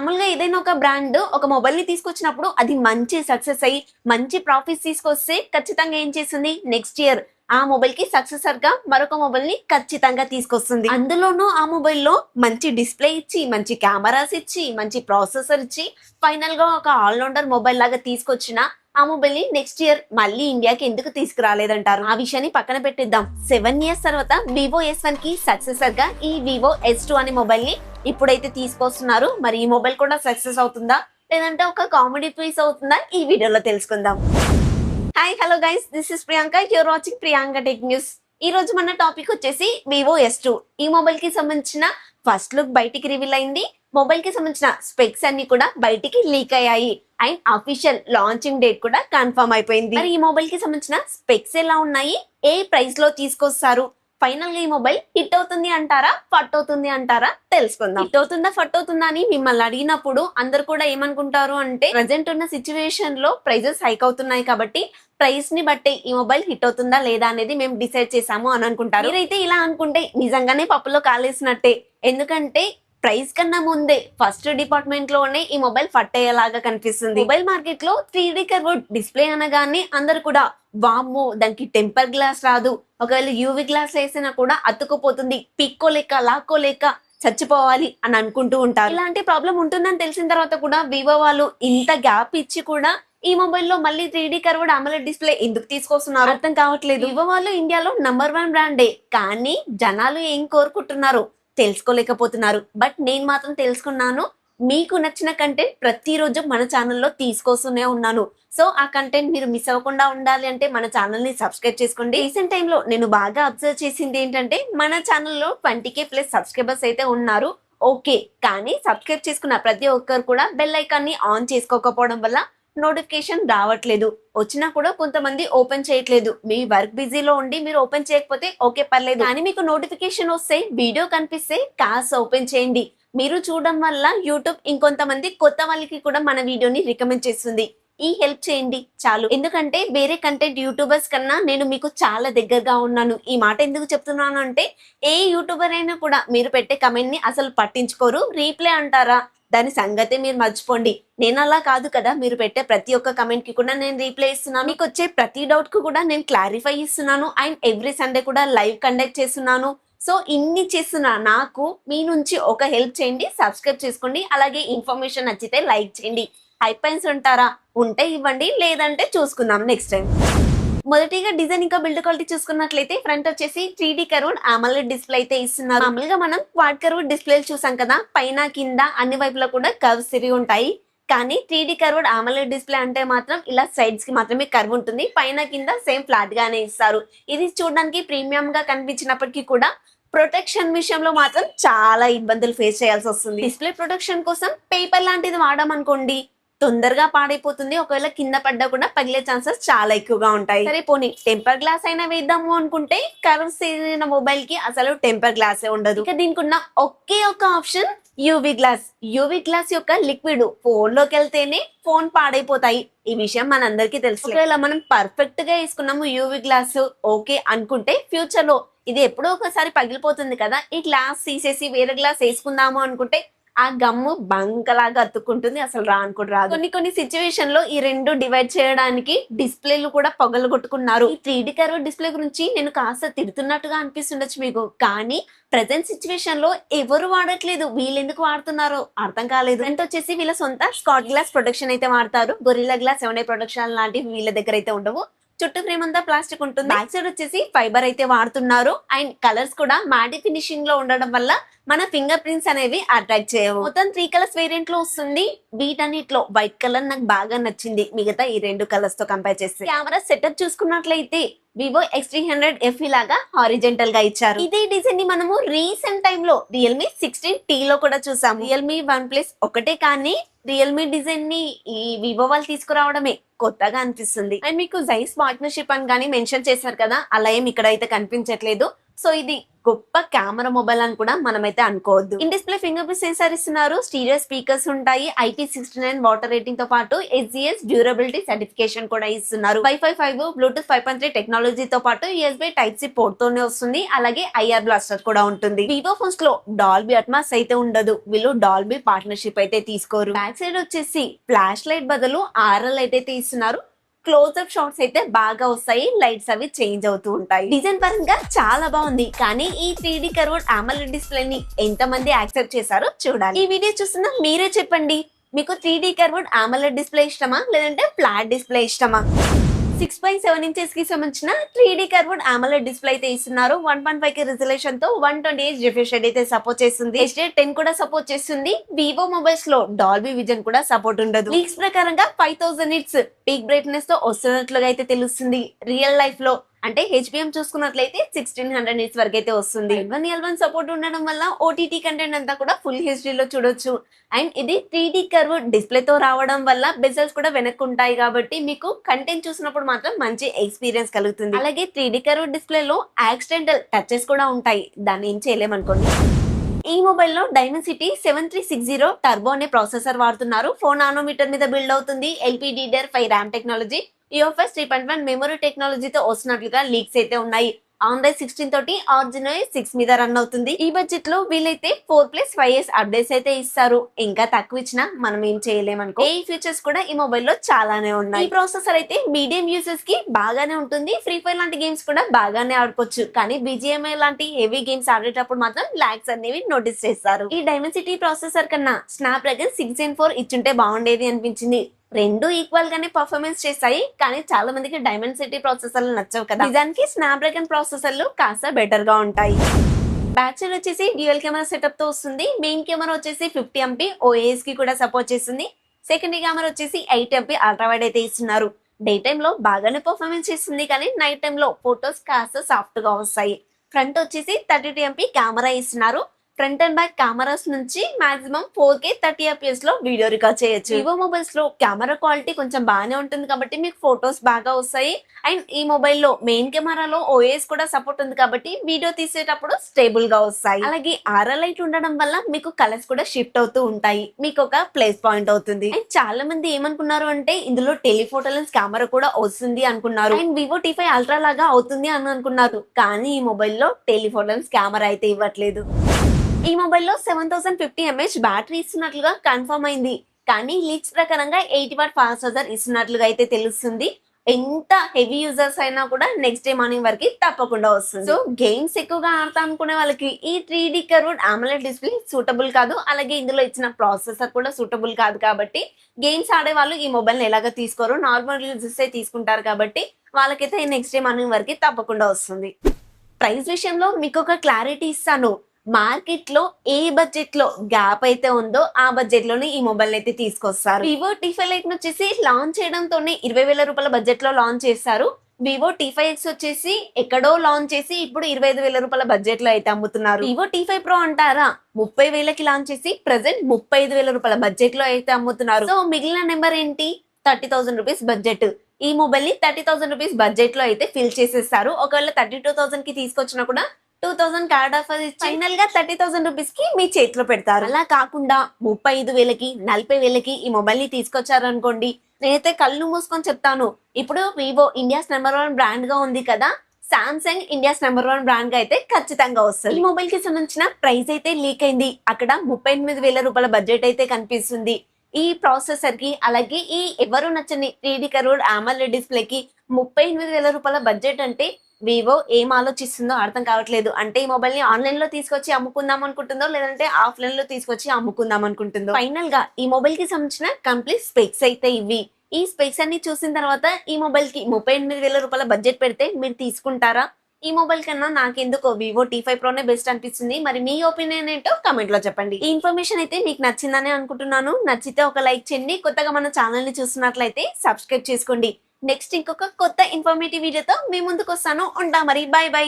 మామూలుగా ఏదైనా ఒక బ్రాండ్ ఒక మొబైల్ ని తీసుకొచ్చినప్పుడు అది మంచి సక్సెస్ అయ్యి మంచి ప్రాఫిట్స్ తీసుకొస్తే ఖచ్చితంగా ఏం చేస్తుంది నెక్స్ట్ ఇయర్ ఆ మొబైల్ కి సక్సెసర్ గా మరొక మొబైల్ ని ఖచ్చితంగా తీసుకొస్తుంది. అందులోనూ ఆ మొబైల్ లో మంచి డిస్ప్లే ఇచ్చి మంచి కెమెరాస్ ఇచ్చి మంచి ప్రాసెసర్ ఇచ్చి ఫైనల్ గా ఒక ఆల్రౌండర్ మొబైల్ లాగా తీసుకొచ్చిన ఆ మొబైల్ ని నెక్స్ట్ ఇయర్ మళ్ళీ ఇండియాకి ఎందుకు తీసుకురాలేదంటారు? ఆ విషయాన్ని పక్కన పెట్టిద్దాం. 7 years తర్వాత వివో S1 కి సక్సెసర్ గా ఈ వివో S2 అనే మొబైల్ ని ఇప్పుడైతే తీసుకొస్తున్నారు. మరి ఈ మొబైల్ కూడా సక్సెస్ అవుతుందా లేదంటే ఒక కామెడీ పీస్ అవుతుందా ఈ వీడియోలో తెలుసుకుందాం. Hi hello guys, this is Priyanka, you're watching Priyanka tech news. ఈ రోజు మన టాపిక్ వచ్చేసి వివో S2. ఈ మొబైల్ కి సంబంధించిన ఫస్ట్ లుక్ బయటికి రివీల్ అయింది. మొబైల్ కి సంబంధించిన స్పెక్స్ అన్ని కూడా బయటికి లీక్ అయ్యాయి అండ్ అఫీషియల్ లాంచింగ్ డేట్ కూడా కన్ఫర్మ్ అయిపోయింది. మరి ఈ మొబైల్ కి సంబంధించిన స్పెక్స్ ఎలా ఉన్నాయి, ఏ ప్రైస్ లో తీసుకొస్తారు, ఫైనల్ గా ఈ మొబైల్ హిట్ అవుతుంది అంటారా ఫట్ అవుతుంది అంటారా తెలుసుకుందాం. హిట్ అవుతుందా ఫట్ అవుతుందా అని మిమ్మల్ని అడిగినప్పుడు అందరు కూడా ఏమనుకుంటారు అంటే ప్రెసెంట్ ఉన్న సిచ్యువేషన్ లో ప్రైజెస్ హైక్ అవుతున్నాయి కాబట్టి ప్రైస్ ని బట్టి ఈ మొబైల్ హిట్ అవుతుందా లేదా అనేది మేము డిసైడ్ చేసాము అని అనుకుంటారు. మీరైతే ఇలా అనుకుంటే నిజంగానే పప్పులో కాలేసినట్టే. ఎందుకంటే ప్రైస్ కన్నా ముందే ఫస్ట్ డిపార్ట్మెంట్ లోనే ఈ మొబైల్ ఫట్ అయ్యేలాగా కనిపిస్తుంది. మొబైల్ మార్కెట్ లో 3D కర్వ్డ్ డిస్ప్లే అనగానే అందరు కూడా వామ్మో దానికి టెంపర్ గ్లాస్ రాదు, ఒకవేళ యూవి గ్లాస్ వేసినా కూడా అతుకుపోతుంది, పిక్కోలేక లాక్కోలేక చచ్చిపోవాలి అని అనుకుంటూ ఉంటారు. ఇలాంటి ప్రాబ్లం ఉంటుందని తెలిసిన తర్వాత కూడా వివో వాళ్ళు ఇంత గ్యాప్ ఇచ్చి కూడా ఈ మొబైల్లో మళ్ళీ 3D కర్వ్డ్ AMOLED డిస్ప్లే ఎందుకు తీసుకొస్తున్నారు అర్థం కావట్లేదు. వివో వాళ్ళు ఇండియాలో #1 బ్రాండే, కానీ జనాలు ఏం కోరుకుంటున్నారు తెలుసుకోలేకపోతున్నారు. బట్ నేను మాత్రం తెలుసుకున్నాను. మీకు నచ్చిన కంటెంట్ ప్రతిరోజు మన ఛానల్లో తీసుకొస్తూనే ఉన్నాను. సో ఆ కంటెంట్ మీరు మిస్ అవ్వకుండా ఉండాలి అంటే మన ఛానల్ ని సబ్స్క్రైబ్ చేసుకోండి. రీసెంట్ టైంలో నేను బాగా అబ్జర్వ్ చేసింది ఏంటంటే మన ఛానల్లో 20K ప్లస్ సబ్స్క్రైబర్స్ అయితే ఉన్నారు. ఓకే, కానీ సబ్స్క్రైబ్ చేసుకున్న ప్రతి ఒక్కరు కూడా బెల్ ఐకాన్ ని ఆన్ చేసుకోకపోవడం వల్ల నోటిఫికేషన్ రావట్లేదు. వచ్చినా కూడా కొంతమంది ఓపెన్ చేయట్లేదు. మీ వర్క్ బిజీలో ఉండి మీరు ఓపెన్ చేయకపోతే ఓకే పర్లేదు, కానీ మీకు నోటిఫికేషన్ వస్తే వీడియో కనిపిస్తే కాస్ ఓపెన్ చేయండి. మీరు చూడడం వల్ల యూట్యూబ్ ఇంకొంతమంది కొత్త వాళ్ళకి కూడా మన వీడియోని రికమెండ్ చేస్తుంది. ఈ హెల్ప్ చేయండి చాలు. ఎందుకంటే వేరే కంటెంట్ యూట్యూబర్స్ కన్నా నేను మీకు చాలా దగ్గరగా ఉన్నాను. ఈ మాట ఎందుకు చెప్తున్నాను అంటే ఏ యూట్యూబర్ అయినా కూడా మీరు పెట్టే కమెంట్ ని అసలు పట్టించుకోరు. రీప్లే అంటారా, దాని సంగతి మీరు మర్చిపోండి. నేను అలా కాదు కదా, మీరు పెట్టే ప్రతి ఒక్క కమెంట్ కి కూడా నేను రీప్లై ఇస్తున్నాను. మీకు వచ్చే ప్రతి డౌట్ కు కూడా నేను క్లారిఫై ఇస్తున్నాను అండ్ ఎవ్రీ సండే కూడా లైవ్ కండక్ట్ చేస్తున్నాను. సో ఇన్ని చేస్తున్నా నాకు మీ నుంచి ఒక హెల్ప్ చేయండి, సబ్స్క్రైబ్ చేసుకోండి. అలాగే ఇన్ఫర్మేషన్ నచ్చితే లైక్ చేయండి. హైపైన్స్ ఉంటారా ఉంటే ఇవ్వండి, లేదంటే చూసుకుందాం నెక్స్ట్ టైం. మొదటిగా డిజైన్ ఇంకా బిల్డ్ క్వాలిటీ చూసుకున్నట్లయితే ఫ్రంట్ వచ్చేసి 3D కర్వ్డ్ AMOLED డిస్ప్లే అయితే ఇస్తున్నారు. మామూలుగా మనం క్వాడ్ కర్వ్డ్ డిస్ప్లేలు చూసాం కదా, పైన కింద అన్ని వైపులా కూడా కర్వ్స్ తిరిగి ఉంటాయి. కానీ 3D కర్వ్డ్ AMOLED డిస్ప్లే అంటే మాత్రం ఇలా సైడ్స్ కి మాత్రమే కర్వ్ ఉంటుంది, పైన కింద సేమ్ ఫ్లాట్ గానే ఇస్తారు. ఇది చూడడానికి ప్రీమియం గా కనిపించినప్పటికీ కూడా ప్రొటెక్షన్ విషయంలో మాత్రం చాలా ఇబ్బందులు ఫేస్ చేయాల్సి వస్తుంది. డిస్ప్లే ప్రొటెక్షన్ కోసం పేపర్ లాంటిది వాడామనుకోండి తొందరగా పాడైపోతుంది. ఒకవేళ కింద పడ్డా కూడా పగిలే ఛాన్సెస్ చాలా ఎక్కువగా ఉంటాయి. సరే పోనీ టెంపర్ గ్లాస్ అయినా వేద్దాము అనుకుంటే కర్వ్స్ అయిన మొబైల్ కి అసలు టెంపర్ గ్లాసే ఉండదు. ఇక దీనికి ఉన్న ఒకే ఒక option UV glass. UV glass యొక్క లిక్విడ్ ఫోన్ లోకి వెళ్తేనే ఫోన్ పాడైపోతాయి. ఈ విషయం మనందరికీ తెలుసు. ఒకవేళ మనం పర్ఫెక్ట్ గా వేసుకున్నాము యూవి గ్లాస్ ఓకే అనుకుంటే ఫ్యూచర్ లో ఇది ఎప్పుడో ఒకసారి పగిలిపోతుంది కదా, ఈ గ్లాస్ తీసేసి వేరే గ్లాస్ వేసుకుందాము అనుకుంటే ఆ గమ్ము బంకలాగా అతుక్కుంటుంది, అసలు రాను కూడా రాదు. కొన్ని సిచ్యువేషన్ లో ఈ రెండు డివైడ్ చేయడానికి డిస్ప్లేలు కూడా పగలగొట్టుకున్నారు. ఈ 3D కర్వ్ డిస్ప్లే గురించి నేను కాస్త తిడుతున్నట్టుగా అనిపిస్తుండొచ్చు మీకు, కానీ ప్రెసెంట్ సిచ్యువేషన్ లో ఎవరు వాడట్లేదు, వీళ్ళు ఎందుకు వాడుతున్నారో అర్థం కాలేదు. అంటే వచ్చేసి వీళ్ళ సొంత స్కాట్ గ్లాస్ ప్రొటెక్షన్ అయితే వాడతారు. గొరిల్లా గ్లాస్ 7A ప్రొటెక్షన్ లాంటివి వీళ్ళ దగ్గర అయితే ఉండవు. చుట్టూ ఫ్రేమ్ అంతా ప్లాస్టిక్ ఉంటుంది. బ్యాక్ సైడ్ వచ్చేసి ఫైబర్ అయితే వాడుతున్నారు అండ్ కలర్స్ కూడా మ్యాటి ఫినిషింగ్ లో ఉండడం వల్ల మన ఫింగర్ ప్రింట్స్ అనేవి అట్రాక్ట్ చేయవు. మొత్తం 3 కలర్స్ వేరియంట్ లో వస్తుంది. వీటన్నిటిలో వైట్ కలర్ నాకు బాగా నచ్చింది మిగతా ఈ 2 కలర్స్ తో కంపేర్ చేస్తే. కెమెరా సెటప్ చూసుకున్నట్లయితే వివో X300 FE లాగా హారిజెంటల్ గా ఇచ్చారు. ఇదే డిజైన్ ని మనము రీసెంట్ టైమ్ లో రియల్మీ 16T లో కూడా చూసాము. రియల్మీ OnePlus ఒకటే, కానీ రియల్మీ డిజైన్ ని ఈ వివో వాళ్ళు తీసుకురావడమే కొత్తగా అనిపిస్తుంది. అండ్ మీకు జైస్ పార్ట్నర్షిప్ అని కానీ మెన్షన్ చేశారు కదా, అలా ఏం ఇక్కడ అయితే కనిపించట్లేదు. సో ఇది గొప్ప కెమెరా మొబైల్ అని కూడా మనమైతే అనుకోవద్దు. In display finger print censor ఇస్తున్నారు, స్టీరియో స్పీకర్స్ ఉంటాయి, IP69 వాటర్ రేటింగ్ తో పాటు SGS డ్యూరబిలిటీ సర్టిఫికేషన్ కూడా ఇస్తున్నారు. వైఫై 5, బ్లూటూత్ 5.3 టెక్నాలజీతో పాటు USB Type-C పోర్ట్ తోనే వస్తుంది. అలాగే IR బ్లాస్టర్ కూడా ఉంటుంది. వివో ఫోన్స్ లో డాల్బీ అట్మాస్ అయితే ఉండదు, వీళ్ళు డాల్బీ పార్ట్నర్షిప్ అయితే తీసుకోరు. బ్యాక్ సైడ్ వచ్చేసి ఫ్లాష్ లైట్ బదులు RL అయితే ఇస్తున్నారు. క్లోజ్అప్ షాట్స్ అయితే బాగా వస్తాయి, లైట్స్ అవి చేంజ్ అవుతూ ఉంటాయి. డిజైన్ పరంగా చాలా బాగుంది, కానీ ఈ 3D కర్వ్డ్ AMOLED డిస్ప్లే ని ఎంత మంది యాక్సెప్ట్ చేశారో చూడాలి. ఈ వీడియో చూస్తున్నా మీరే చెప్పండి, మీకు 3D కర్వ్డ్ AMOLED డిస్ప్లే ఇష్టమా లేదంటే ఫ్లాట్ డిస్ప్లే ఇష్టమా? 6.7 ఇంచెస్ కి సంబంధించిన 3D కర్వ్డ్ AMOLED డిస్ప్లే అయితే ఇస్తున్నారు. 1.5K రిజల్యూషన్ తో 128 రిఫ్రెష్ రేట్ అయితే సపోర్ట్ చేస్తుంది. HDR10 కూడా సపోర్ట్ చేస్తుంది. వివో మొబైల్స్ లో డాల్బీ విజన్ కూడా సపోర్ట్ ఉండదు. లీక్స్ ప్రకారంగా 5000 నిట్స్ పీక్ బ్రైట్నెస్ తో వస్తున్నట్లుగా అయితే తెలుస్తుంది. రియల్ లైఫ్ లో అంటే HBM చూసుకున్నట్లయితే 1600 నిట్స్ వరకు అయితే వస్తుంది. L1 సపోర్ట్ ఉండడం వల్ల OTT కంటెంట్ అంతా కూడా ఫుల్ HD లో చూడొచ్చు. అండ్ ఇది 3D కర్వ్ డిస్ప్లే తో రావడం వల్ల బెజల్స్ కూడా వెనక్కి ఉంటాయి కాబట్టి మీకు కంటెంట్ చూసినప్పుడు మాత్రం మంచి ఎక్స్పీరియన్స్ కలుగుతుంది. అలాగే 3D కర్వ్ డిస్ప్లే లో యాక్సిడెంటల్ టచెస్ కూడా ఉంటాయి, దాన్ని ఏం చేయలేమనుకోండి. ఈ మొబైల్ లో డైమెన్సిటీ 7360 టర్బో అనే ప్రాసెసర్ వాడుతున్నారు. 4 నానోమీటర్ మీద బిల్డ్ అవుతుంది. LPDDR5 RAM technology, UFS 3.1 memory టెక్నాలజీతో వస్తున్నట్లుగా లీక్స్ అయితే ఉన్నాయి. Android 16 తోటి Organo 6 మీద రన్ అవుతుంది. ఈ బడ్జెట్ లో వీళ్ళైతే 4+5 years అప్డేట్స్ అయితే ఇస్తారు. ఇంకా తక్కువ ఇచ్చినా మనం ఏం చేయలేమనుకో. ఏ ఫీచర్స్ కూడా ఈ మొబైల్ లో చాలానే ఉన్నాయి. ఈ ప్రాసెసర్ అయితే మీడియం యూజర్స్ కి బాగానే ఉంటుంది. ఫ్రీ ఫైర్ లాంటి గేమ్స్ కూడా బాగానే ఆడుకోవచ్చు, కానీ BGMI లాంటి హెవీ గేమ్స్ ఆడేటప్పుడు మాత్రం లాగ్స్ అనేవి నోటీస్ చేస్తారు. ఈ డైమెన్సిటీ ప్రాసెసర్ కన్నా స్నాప్డ్రాగన్ 6 Gen 4 ఇచ్చుంటే బాగుండేది అనిపించింది. రెండు ఈక్వల్ గానే పర్ఫార్మెన్స్ చేస్తాయి, కానీ చాలా మందికి డైమెన్సిటీ ప్రాసెసర్లు నచ్చవు కదా. నిజానికి స్నాప్డ్రాగన్ ప్రాసెసర్లు కాస్త బెటర్ గా ఉంటాయి. బ్యాక్ సైడ్ వచ్చేసి డ్యూయల్ కెమెరా సెటప్ తో వస్తుంది. మెయిన్ కెమెరా వచ్చేసి 50 MP OIS కి కూడా సపోర్ట్ చేస్తుంది. సెకండరీ కెమెరా వచ్చేసి 8 MP అల్ట్రా వైడ్ అయితే ఇస్తున్నారు. డే టైమ్ లో బాగానే పర్ఫార్మెన్స్ చేస్తుంది, కానీ నైట్ టైమ్ లో ఫొటోస్ కాస్త సాఫ్ట్ గా వస్తాయి. ఫ్రంట్ వచ్చేసి 32 MP కెమెరా ఇస్తున్నారు. ఫ్రంట్ అండ్ బ్యాక్ కెమెరాస్ నుంచి మాక్సిమం 4K 30 FPS లో వీడియో రికార్డ్ చేయొచ్చు. వివో మొబైల్స్ లో కెమెరా క్వాలిటీ కొంచెం బాగానే ఉంటుంది కాబట్టి మీకు ఫొటోస్ బాగా వస్తాయి. అండ్ ఈ మొబైల్ లో మెయిన్ కెమెరాలో OIS కూడా సపోర్ట్ ఉంది కాబట్టి వీడియో తీసేటప్పుడు స్టేబుల్ గా వస్తాయి. అలాగే RL లైట్ ఉండడం వల్ల మీకు కలర్స్ కూడా షిఫ్ట్ అవుతూ ఉంటాయి, మీకు ఒక ప్లస్ పాయింట్ అవుతుంది. అండ్ చాలా మంది ఏమనుకున్నారు అంటే ఇందులో టెలిఫోటో లెన్స్ కెమెరా కూడా వస్తుంది అనుకున్నారు. అండ్ Vivo T5 Ultra లాగా అవుతుంది అని అనుకున్నారు, కానీ ఈ మొబైల్ లో టెలిఫోటో లెన్స్ కెమెరా అయితే ఇవ్వట్లేదు. ఈ మొబైల్లో 7050 mAh బ్యాటరీ ఇస్తున్నట్లుగా కన్ఫర్మ్ అయింది, కానీ లీక్స్ ప్రకారంగా 80 వాట్ ఫాస్ట్ ఛార్జర్ ఇస్తున్నట్లుగా అయితే తెలుస్తుంది. ఎంత హెవీ యూజర్స్ అయినా కూడా నెక్స్ట్ డే మార్నింగ్ వరకు తప్పకుండా వస్తుంది. సో గేమ్స్ ఎక్కువగా ఆడతా అనుకునే వాళ్ళకి ఈ 3D curved AMOLED display suitable కాదు. అలాగే ఇందులో ఇచ్చిన ప్రాసెసర్ కూడా సూటబుల్ కాదు కాబట్టి గేమ్స్ ఆడే వాళ్ళు ఈ మొబైల్ ఎలాగ తీసుకోరు, నార్మల్ యూజర్స్ తీసుకుంటారు కాబట్టి వాళ్ళకైతే నెక్స్ట్ డే మార్నింగ్ వరకు తప్పకుండా వస్తుంది. ప్రైస్ విషయంలో మీకు ఒక క్లారిటీ ఇస్తాను. మార్కెట్ లో ఏ బడ్జెట్ లో గ్యాప్ అయితే ఉందో ఆ బడ్జెట్ లోనే ఈ మొబైల్ అయితే తీసుకొస్తారు. వివో T5 Lite వచ్చేసి లాంచ్ చేయడంతోనే 20,000 రూపాయల బడ్జెట్ లో లాంచ్ చేస్తారు. వివో T5X వచ్చేసి ఎక్కడో లాంచ్ చేసి ఇప్పుడు 25,000 రూపాయల బడ్జెట్ లో అయితే అమ్ముతున్నారు. వివో T5 Pro అంటారా 30,000కి లాంచ్ చేసి ప్రెసెంట్ 35,000 రూపాయల బడ్జెట్ లో అయితే అమ్ముతున్నారు. సో మిగిలిన నెంబర్ ఏంటి? 30,000 రూపీస్ బడ్జెట్. ఈ మొబైల్ ని 30,000 రూపీస్ బడ్జెట్ లో అయితే ఫిల్ చేసేస్తారు. ఒకవేళ 32,000 కి తీసుకొచ్చినా కూడా 2,000 కార్డ్ ఆఫర్ ఇచ్చి ఫైనల్ గా 30,000 రూపీస్ కి మీ చేతిలో పెడతారు. అలా కాకుండా 35,000కి 40,000కి ఈ మొబైల్ ని తీసుకొచ్చారనుకోండి, నేనైతే కళ్ళు మూసుకొని చెప్తాను, ఇప్పుడు వివో ఇండియాస్ #1 బ్రాండ్ గా ఉంది కదా, సామ్సంగ్ ఇండియాస్ #1 బ్రాండ్ గా అయితే ఖచ్చితంగా వస్తుంది. ఈ మొబైల్ కి సంబంధించిన ప్రైస్ అయితే లీక్ అయింది. అక్కడ 38,000 రూపాయల బడ్జెట్ అయితే కనిపిస్తుంది. ఈ ప్రాసెసర్ కి అలాగే ఈ ఎవరు నచ్చని 3D కర్వ్డ్ AMOLED డిస్ప్లే కి 38,000 రూపాయల బడ్జెట్ అంటే వివో ఏం ఆలోచిస్తుందో అర్థం కావట్లేదు. అంటే ఈ మొబైల్ ని ఆన్లైన్ లో తీసుకొచ్చి అమ్ముకుందాం అనుకుంటుందో, లేదంటే ఆఫ్లైన్ లో తీసుకొచ్చి అమ్ముకుందాం అనుకుంటుందో. ఫైనల్ గా ఈ మొబైల్ కి సంబంధించిన కంప్లీట్ స్పెక్స్ అయితే ఇవి. ఈ స్పెక్స్ అన్ని చూసిన తర్వాత ఈ మొబైల్ కి 38,000 రూపాయల బడ్జెట్ పెడితే మీరు తీసుకుంటారా? ఈ మొబైల్ కన్నా నాకెందుకో వివో T5 Proనే బెస్ట్ అనిపిస్తుంది. మరి మీ ఒపీనియన్ ఏంటో కమెంట్ లో చెప్పండి. ఈ ఇన్ఫర్మేషన్ అయితే మీకు నచ్చిందని అనుకుంటున్నాను. నచ్చితే ఒక లైక్ చేయండి. కొత్తగా మన ఛానల్ ని చూస్తున్నట్లయితే సబ్స్క్రైబ్ చేసుకోండి. నెక్స్ట్ ఇంకొక కొత్త ఇన్ఫర్మేటివ్ వీడియోతో మీ ముందుకు వస్తాను. ఉంటా మరి, బై బై.